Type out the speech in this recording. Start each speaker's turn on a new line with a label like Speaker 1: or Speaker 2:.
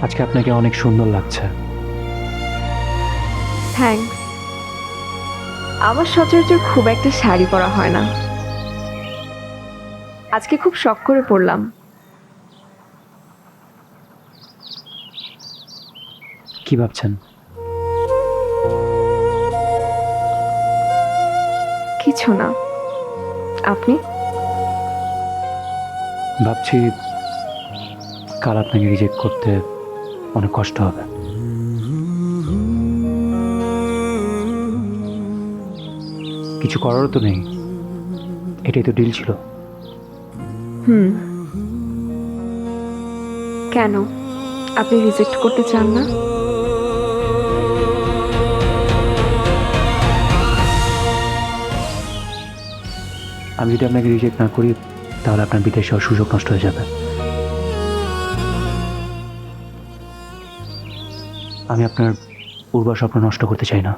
Speaker 1: আজকে আপনাকে অনেক সুন্দর লাগছে।
Speaker 2: থ্যাঙ্কস। আমার সচরাচর খুব একটা শাড়ি পরা হয় না, আজকে খুব শখ করে পরলাম।
Speaker 1: কি ভাবছেন?
Speaker 2: কিছু না। আপনি?
Speaker 1: ভাবছি কাল আপনাকে রিজেক্ট করতে অনেক কষ্ট হবে। কিছু করারও তো নেই, এটাই তো ডিল ছিল।
Speaker 2: হুম। কেন আপনি রিজেক্ট করতে চান না?
Speaker 1: আমি যদি আপনাকে রিজেক্ট না করি তাহলে আপনার বিদেশ যাওয়ার সুযোগ নষ্ট হয়ে যাবে। আমি আপনার পূর্ব স্বপ্ন নষ্ট করতে চাই না।